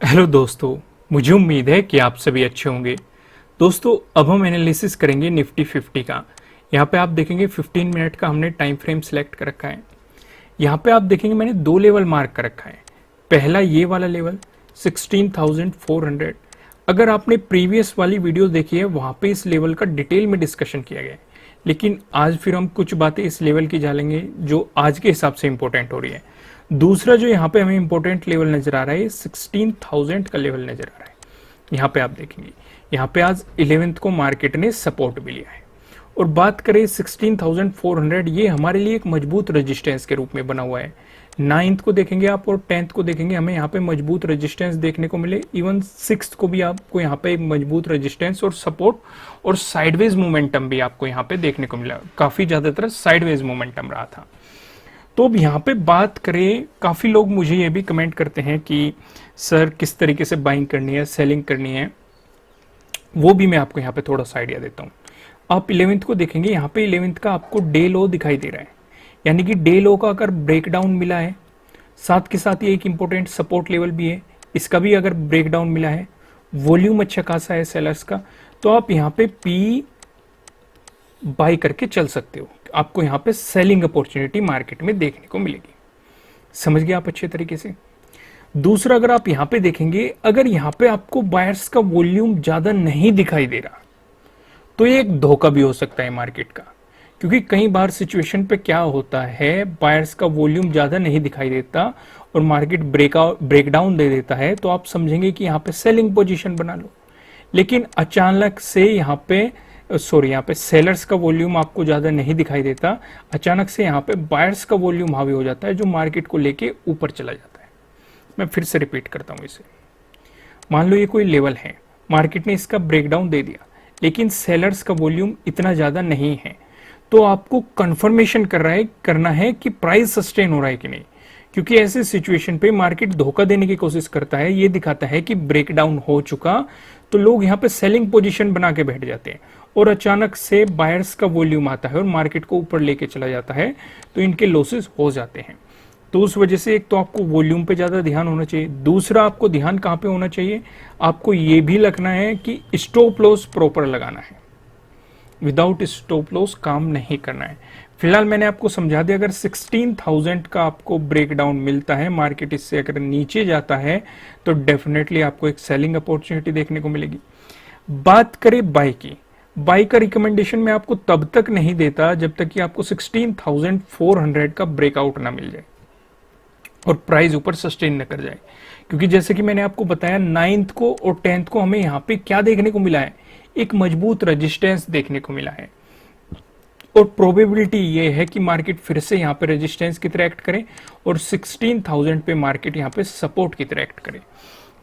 Hello दोस्तों, मुझे उम्मीद है कि आप सभी अच्छे होंगे। दोस्तों, अब हम एनालिसिस करेंगे निफ्टी 50 का। यहाँ पे आप देखेंगे 15 मिनट का हमने टाइम फ्रेम सिलेक्ट कर रखा है। यहाँ पे आप देखेंगे मैंने दो लेवल मार्क कर रखा है। पहला ये वाला लेवल 16,400। अगर आपने प्रीवियस वाली वीडियो देखी है वहाँ पे इस लेवल का डिटेल में डिस्कशन किया गया है, लेकिन आज फिर हम कुछ बातें इस लेवल की जानेंगे जो आज के हिसाब से इंपॉर्टेंट हो रही है। दूसरा जो यहाँ पे हमें इंपॉर्टेंट लेवल नजर आ रहा है 16,000 का लेवल नजर आ रहा है। यहाँ पे आप देखेंगे यहाँ पे आज 11th को मार्केट ने सपोर्ट भी लिया है। और बात करें 16,400, ये हमारे लिए एक मजबूत रेजिस्टेंस के रूप में बना हुआ है। 9th को देखेंगे आप और 10th को देखेंगे, हमें यहाँ पे मजबूत रेजिस्टेंस देखने को मिले। इवन 6th को भी आपको यहाँ पे मजबूत रेजिस्टेंस और सपोर्ट और साइडवेज मोमेंटम भी आपको यहाँ पे देखने को मिला। काफी ज्यादातर साइडवेज मोमेंटम रहा था। तो अब यहाँ पे बात करें, काफी लोग मुझे ये भी कमेंट करते हैं कि सर किस तरीके से बाइंग करनी है, सेलिंग करनी है, वो भी मैं आपको यहाँ पे थोड़ा सा आइडिया देता हूँ। आप 11th को देखेंगे, यहाँ पे 11th का आपको डे लो दिखाई दे रहा है, यानी कि डे लो का अगर ब्रेकडाउन मिला है, साथ के साथ ये एक इंपॉर्टेंट सपोर्ट लेवल भी है, इसका भी अगर ब्रेकडाउन मिला है, वॉल्यूम अच्छा खासा है सेलर्स का, तो आप यहाँ पे पी बाई करके चल सकते हो। आपको यहाँ पे सेलिंग अपॉर्चुनिटी मार्केट में देखने को मिलेगी। समझ गए आप अच्छे तरीके से। दूसरा, अगर आप यहाँ पे देखेंगे, अगर यहाँ पे आपको बायर्स का वॉल्यूम ज्यादा नहीं दिखाई दे रहा तो ये एक धोखा भी हो सकता है मार्केट का, क्योंकि कई बार सिचुएशन पे क्या होता है, बायर्स का वॉल्यूम ज्यादा नहीं दिखाई देता और मार्केट ब्रेकडाउन दे देता है, तो आप समझेंगे कि यहाँ पे सेलिंग पोजीशन बना लो। लेकिन अचानक से यहाँ पे सेलर्स का वॉल्यूम आपको ज्यादा नहीं दिखाई देता, अचानक से यहाँ पे बायर्स का वॉल्यूम हावी हो जाता है जो मार्केट को लेके ऊपर चला जाता है। मैं फिर से रिपीट करता हूं इसे। मान लो ये कोई लेवल है, मार्केट ने इसका ब्रेकडाउन दे दिया, लेकिन सेलर्स का वॉल्यूम इतना ज्यादा नहीं है, तो आपको कंफर्मेशन करना है कि प्राइस सस्टेन हो रहा है कि नहीं। क्योंकि ऐसे सिचुएशन पे मार्केट धोखा देने की कोशिश करता है, ये दिखाता है कि ब्रेकडाउन हो चुका, तो लोग यहाँ पे सेलिंग पोजीशन बना के बैठ जाते हैं और अचानक से बायर्स का वॉल्यूम आता है और मार्केट को ऊपर लेके चला जाता है, तो इनके लॉसेस हो जाते हैं। तो उस वजह से एक तो आपको वॉल्यूम पे ज्यादा ध्यान होना चाहिए, दूसरा आपको ध्यान कहां पे होना चाहिए, आपको ये भी लगना है कि स्टॉप लॉस प्रॉपर लगाना है। विदाउट स्टॉप लॉस काम नहीं करना है। फिलहाल मैंने आपको समझा दिया, अगर 16,000 का आपको ब्रेकडाउन मिलता है, मार्केट इससे अगर नीचे जाता है, तो डेफिनेटली आपको एक सेलिंग अपॉर्चुनिटी देखने को मिलेगी। बात करें बाई की, बाई का रिकमेंडेशन मैं आपको तब तक नहीं देता जब तक कि आपको 16,400 का ब्रेकआउट ना मिल जाए और प्राइस ऊपर सस्टेन न कर जाए। क्योंकि जैसे कि मैंने आपको बताया, 9th को और 10th को हमें यहाँ पे क्या देखने को मिला है, एक मजबूत रेजिस्टेंस देखने को मिला है, और प्रोबेबिलिटी ये है कि मार्केट फिर से यहाँ पे रेजिस्टेंस की तरह एक्ट करे और 16,000 पे मार्केट यहाँ पे सपोर्ट की तरह एक्ट करे।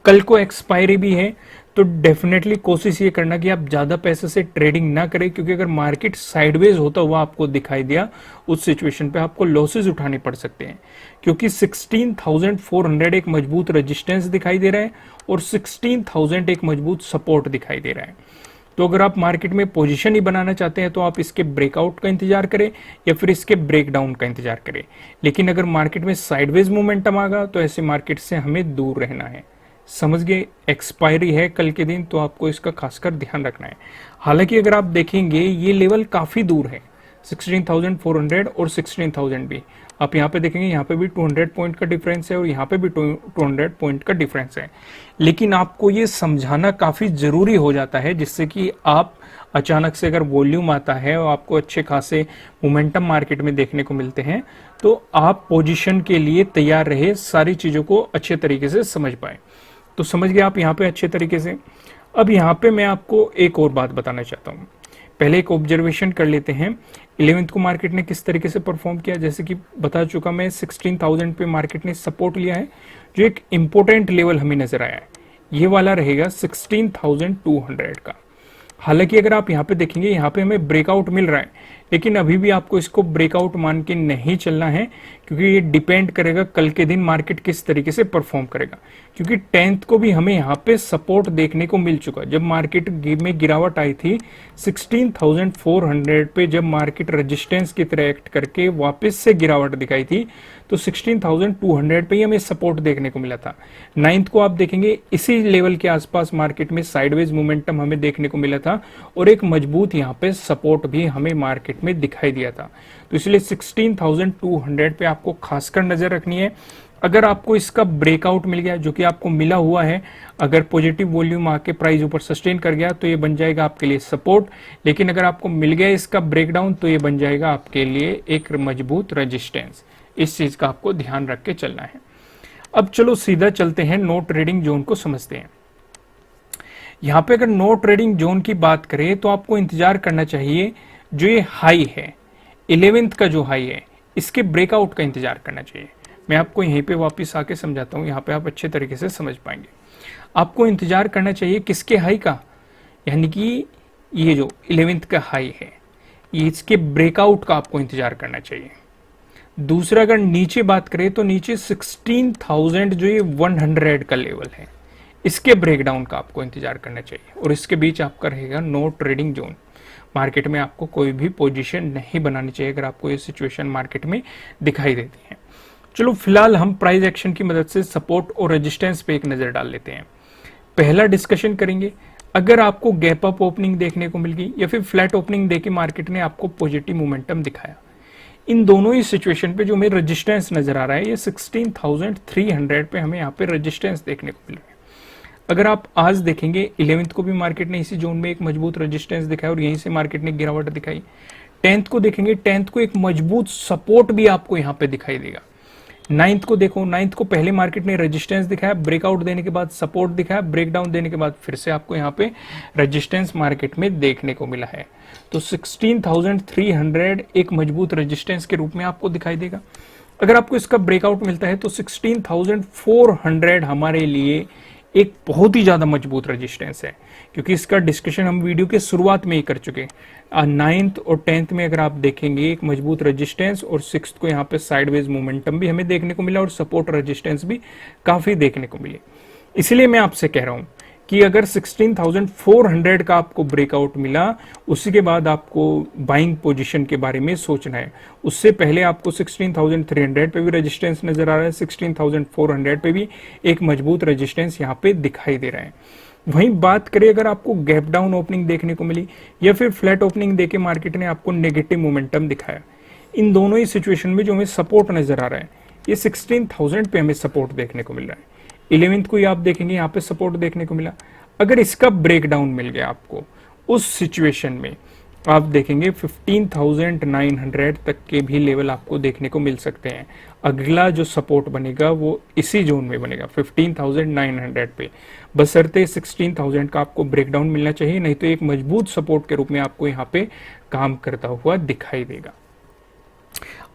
कल को एक्सपायरी भी है, तो डेफिनेटली कोशिश ये करना कि आप ज्यादा पैसे से ट्रेडिंग ना करें, क्योंकि अगर मार्केट साइडवेज होता हुआ आपको दिखाई दिया, उस सिचुएशन पे आपको लॉसेस उठाने पड़ सकते हैं। क्योंकि 16,400 एक मजबूत रेजिस्टेंस दिखाई दे रहा है और 16,000 एक मजबूत सपोर्ट दिखाई दे रहा है। तो अगर आप मार्केट में पोजीशन ही बनाना चाहते हैं तो आप इसके ब्रेकआउट का इंतजार करें या फिर इसके ब्रेकडाउन का इंतजार करें। लेकिन अगर मार्केट में साइडवेज मोमेंटम आगा तो ऐसे मार्केट से हमें दूर रहना है। समझ गए। एक्सपायरी है कल के दिन, तो आपको इसका खासकर ध्यान रखना है। हालांकि अगर आप देखेंगे ये लेवल काफी दूर है, 16,400 और 16,000 भी। आप यहाँ पे देखेंगे, यहाँ पे भी 200 पॉइंट का डिफरेंस है और यहाँ पे भी 200 पॉइंट का डिफरेंस है। लेकिन आपको ये समझाना काफी जरूरी हो जाता है, जिससे कि आप अचानक से अगर वॉल्यूम आता है और आपको अच्छे खासे मोमेंटम मार्केट में देखने को मिलते हैं, तो आप पोजीशन के लिए तैयार रहे, सारी चीजों को अच्छे तरीके से समझ पाए। तो समझ गए आप यहाँ पे अच्छे तरीके से। अब यहाँ पे मैं आपको एक और बात बताना चाहता हूँ। पहले एक ऑब्जर्वेशन कर लेते हैं, 11th को मार्केट ने किस तरीके से परफॉर्म किया। जैसे कि बता चुका मैं, 16,000 पे मार्केट ने सपोर्ट लिया है, जो एक इंपॉर्टेंट लेवल हमें नजर आया है, ये वाला रहेगा 16,200 का। हालांकि अगर आप यहाँ पे देखेंगे, यहाँ पे हमें ब्रेकआउट मिल रहा है, लेकिन अभी भी आपको इसको ब्रेकआउट मान के नहीं चलना है, क्योंकि ये डिपेंड करेगा कल के दिन मार्केट किस तरीके से परफॉर्म करेगा। क्योंकि 10th को भी हमें यहाँ पे सपोर्ट देखने को मिल चुका। जब मार्केट में गिरावट आई थी 16,400 पे, जब मार्केट रेजिस्टेंस की तरह एक्ट करके वापस से गिरावट दिखाई थी, तो 16,200 पे ही हमें सपोर्ट देखने को मिला था। 9th को आप देखेंगे इसी लेवल के आसपास मार्केट में साइडवेज मोमेंटम हमें देखने को मिला था, और एक मजबूत यहाँ पे सपोर्ट भी हमें मार्केट में दिखाई दिया था। तो इसलिए 16,200 पे आपको खासकर नजर रखनी है। अगर आपको इसका ब्रेकआउट मिल गया, जो कि आपको मिला हुआ है, अगर पॉजिटिव वॉल्यूम आके प्राइस ऊपर सस्टेन कर गया तो ये बन जाएगा आपके लिए सपोर्ट। लेकिन अगर आपको मिल गया इसका ब्रेकडाउन तो ये बन जाएगा आपके लिए एक मजबूत रेजिस्टेंस। इस चीज का आपको ध्यान रख के चलना है। अब चलो सीधा चलते हैं नो ट्रेडिंग जोन को समझते हैं। यहां पे अगर नो ट्रेडिंग जोन की बात करें तो आपको इंतजार करना चाहिए, जो ये हाई है 11th का जो हाई है, इसके ब्रेकआउट का इंतजार करना चाहिए। मैं आपको यहीं पे वापस आके समझाता हूं, यहाँ पे आप अच्छे तरीके से समझ पाएंगे। आपको इंतजार करना चाहिए किसके हाई का, यानी कि ये जो 11th का हाई है, इसके ब्रेकआउट का आपको इंतजार करना चाहिए। दूसरा, अगर नीचे बात करें तो नीचे 16,000 जो ये 100 का लेवल है, इसके ब्रेकडाउन का आपको इंतजार करना चाहिए। और इसके बीच आपका रहेगा नो ट्रेडिंग जोन। मार्केट में आपको कोई भी पोजीशन नहीं बनानी चाहिए अगर आपको ये सिचुएशन मार्केट में दिखाई देती है। चलो फिलहाल हम प्राइस एक्शन की मदद से सपोर्ट और रेजिस्टेंस पे एक नजर डाल लेते हैं। पहला डिस्कशन करेंगे, अगर आपको गैप अप ओपनिंग देखने को मिल गई या फिर फ्लैट ओपनिंग देके मार्केट ने आपको पॉजिटिव मोमेंटम दिखाया, इन दोनों ही सिचुएशन पे जो हमें रेजिस्टेंस नजर आ रहा है, ये 16,300 पे हमें यहाँ पे रेजिस्टेंस देखने को मिल रहा है। अगर आप आज देखेंगे 11th को भी मार्केट ने इसी जोन में एक मजबूत रेजिस्टेंस दिखाया और यहीं से मार्केट ने गिरावट दिखाई। 10th को देखेंगे, 10th को एक मजबूत सपोर्ट भी आपको यहाँ पे दिखाई देगा। 9th को देखो, 9th को पहले मार्केट ने रेजिस्टेंस दिखाया, ब्रेकआउट देने के बाद सपोर्ट दिखाया, ब्रेकडाउन देने के बाद फिर से आपको यहाँ पे रेजिस्टेंस मार्केट में देखने को मिला है। तो 16,300 एक मजबूत रेजिस्टेंस के रूप में आपको दिखाई देगा। अगर आपको इसका ब्रेकआउट मिलता है तो 16,400 हमारे लिए एक बहुत ही ज्यादा मजबूत रेजिस्टेंस है, क्योंकि इसका डिस्कशन हम वीडियो के शुरुआत में ही कर चुके हैं। 9th और 10th में अगर आप देखेंगे एक मजबूत रेजिस्टेंस, और 6th को यहाँ पे साइडवेज मोमेंटम भी हमें देखने को मिला और सपोर्ट रेजिस्टेंस भी काफी देखने को मिली। इसलिए मैं आपसे कह रहा हूं कि अगर 16,400 का आपको ब्रेकआउट मिला, उसी के बाद आपको बाइंग पोजीशन के बारे में सोचना है। उससे पहले आपको 16,300 पे भी रेजिस्टेंस नजर आ रहा है, 16,400 पे भी एक मजबूत रेजिस्टेंस यहाँ पे दिखाई दे रहा है। वहीं बात करें अगर आपको गैप डाउन ओपनिंग देखने को मिली या फिर फ्लैट ओपनिंग देके मार्केट ने आपको नेगेटिव मोमेंटम दिखाया, इन दोनों ही सिचुएशन में जो हमें सपोर्ट नजर आ रहा है, ये 16,000 पे हमें सपोर्ट देखने को मिल रहा है। 11th को ही आप देखेंगे यहाँ पे सपोर्ट देखने को मिला। अगर इसका ब्रेकडाउन मिल गया आपको, उस सिचुएशन में आप देखेंगे 15,900 तक के भी लेवल आपको देखने को मिल सकते हैं। अगला जो सपोर्ट बनेगा वो इसी जोन में बनेगा 15,900 पे, बशर्ते 16,000 का आपको ब्रेकडाउन मिलना चाहिए, नहीं तो एक मजबूत सपोर्ट के रूप में आपको यहाँ पे काम करता हुआ दिखाई देगा।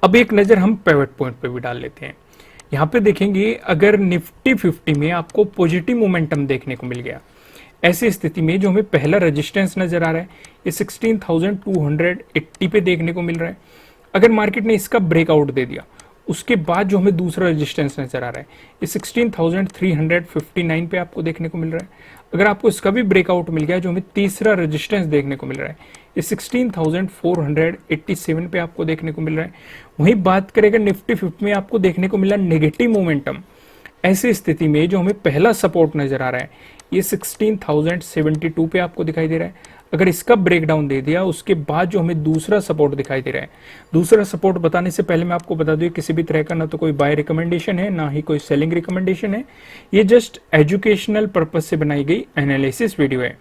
अब एक नजर हम पिवट पॉइंट पे भी डाल लेते हैं। यहाँ पे देखेंगे अगर निफ्टी 50 में आपको पॉजिटिव मोमेंटम देखने को मिल गया, ऐसी स्थिति में जो हमें पहला रेजिस्टेंस नजर आ रहा है ये 16,280 पे देखने को मिल रहा है। अगर मार्केट ने इसका ब्रेकआउट दे दिया, उसके बाद जो हमें दूसरा रेजिस्टेंस नजर आ रहा है ये 16,359 पे आपको देखने को मिल रहा है। अगर आपको इसका भी ब्रेकआउट मिल गया, जो हमें तीसरा रेजिस्टेंस देखने को मिल रहा है ये 16,487 पे आपको देखने को मिल रहा है। वहीं बात करें निफ्टी 50 में आपको देखने को मिला नेगेटिव मोमेंटम, ऐसी स्थिति में जो हमें पहला सपोर्ट नजर आ रहा है ये 16,072 पे आपको दिखाई दे रहा है। अगर इसका ब्रेकडाउन दे दिया, उसके बाद जो हमें दूसरा सपोर्ट दिखाई दे रहा है, दूसरा सपोर्ट बताने से पहले मैं आपको बता दूं किसी भी तरह का ना तो कोई बाय रिकमेंडेशन है, ना ही कोई सेलिंग रिकमेंडेशन है। ये जस्ट एजुकेशनल पर्पज से बनाई गई एनालिसिस वीडियो है।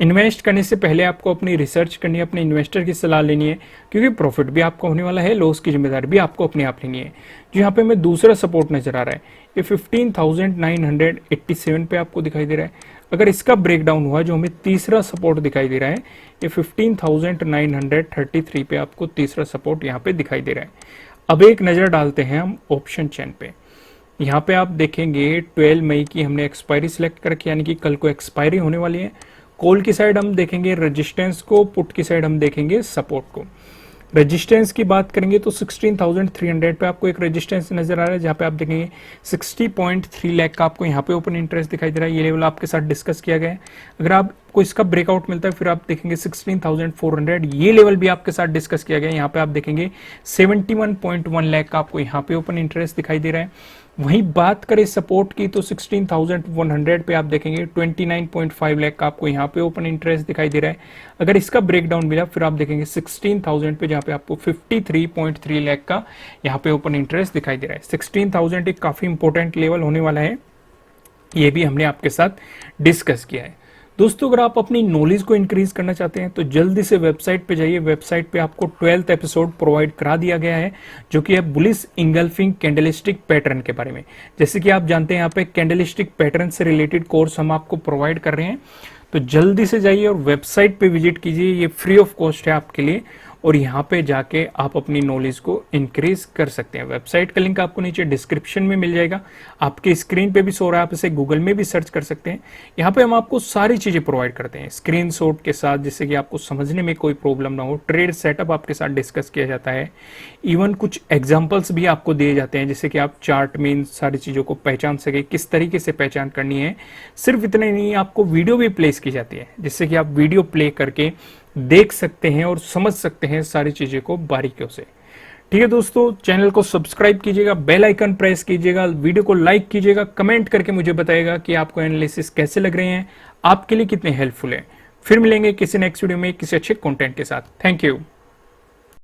इन्वेस्ट करने से पहले आपको अपनी रिसर्च करनी है, अपने इन्वेस्टर की सलाह लेनी है, क्योंकि प्रॉफिट भी आपको होने वाला है, लॉस की जिम्मेदारी भी आपको अपने आप लेनी है। जो यहाँ पे हमें दूसरा सपोर्ट नजर आ रहा है ये 15,987 पे आपको दिखाई दे रहा है। अगर इसका ब्रेकडाउन हुआ, जो हमें तीसरा सपोर्ट दिखाई दे रहा है ये 15,933 पे आपको तीसरा सपोर्ट यहाँ पे दिखाई दे रहा है। अब एक नजर डालते हैं हम ऑप्शन चेन पे। यहाँ पे आप देखेंगे 12 मई की हमने एक्सपायरी सिलेक्ट कर रखी, यानी कि कल को एक्सपायरी होने वाली है। कॉल की साइड हम देखेंगे रेजिस्टेंस को, पुट की साइड हम देखेंगे सपोर्ट को। रेजिस्टेंस की बात करेंगे तो 16,300 पे आपको एक रेजिस्टेंस नजर आ रहा है, जहां पे आप देखेंगे 60.3 लाख का आपको यहाँ पे ओपन इंटरेस्ट दिखाई दे रहा है। ये लेवल आपके साथ डिस्कस किया गया है। अगर आपको इसका ब्रेकआउट मिलता है फिर आप देखेंगे 16,400, ये लेवल भी आपके साथ डिस्कस किया गया है। यहाँ पे आप देखेंगे 71.1 लाख का आपको यहाँ पे ओपन इंटरेस्ट दिखाई दे रहा है। वहीं बात करें सपोर्ट की तो 16,100 पे आप देखेंगे 29.5 लाख का आपको यहाँ पे ओपन इंटरेस्ट दिखाई दे रहा है। अगर इसका ब्रेकडाउन मिला फिर आप देखेंगे 16,000 पे, जहाँ पे आपको 53.3 लाख का यहाँ पे ओपन इंटरेस्ट दिखाई दे रहा है। 16,000 एक काफी इंपॉर्टेंट लेवल होने वाला है, ये भी हमने आपके साथ डिस्कस किया है। दोस्तों अगर आप अपनी नॉलेज को इंक्रीज करना चाहते हैं तो जल्दी से वेबसाइट पे जाइए। वेबसाइट पे आपको 12th एपिसोड प्रोवाइड करा दिया गया है, जो कि है बुलिश इंगल्फिंग कैंडलस्टिक पैटर्न के बारे में। जैसे कि आप जानते हैं यहाँ पे कैंडलस्टिक पैटर्न से रिलेटेड कोर्स हम आपको प्रोवाइड कर रहे हैं, तो जल्दी से जाइए और वेबसाइट पे विजिट कीजिए। ये फ्री ऑफ कॉस्ट है आपके लिए, और यहाँ पे जाके आप अपनी नॉलेज को इंक्रीज कर सकते हैं। वेबसाइट का लिंक आपको नीचे डिस्क्रिप्शन में मिल जाएगा, आपके स्क्रीन पे भी शो रहा है, आप इसे गूगल में भी सर्च कर सकते हैं। यहाँ पे हम आपको सारी चीजें प्रोवाइड करते हैं स्क्रीनशॉट के साथ, जिससे कि आपको समझने में कोई प्रॉब्लम ना हो। ट्रेड सेटअप आपके साथ डिस्कस किया जाता है, इवन कुछ एग्जाम्पल्स भी आपको दिए जाते हैं, जिससे कि आप चार्ट में इन सारी चीजों को पहचान सके, किस तरीके से पहचान करनी है। सिर्फ इतना ही नहीं, आपको वीडियो भी प्लेस की जाती है, जिससे कि आप वीडियो प्ले करके देख सकते हैं और समझ सकते हैं सारी चीजें को बारीकियों से। ठीक है दोस्तों, चैनल को सब्सक्राइब कीजिएगा, बेल आइकन प्रेस कीजिएगा, वीडियो को लाइक कीजिएगा, कमेंट करके मुझे बताइएगा कि आपको एनालिसिस कैसे लग रहे हैं, आपके लिए कितने हेल्पफुल है। फिर मिलेंगे किसी नेक्स्ट वीडियो में किसी अच्छे कंटेंट के साथ। Thank you.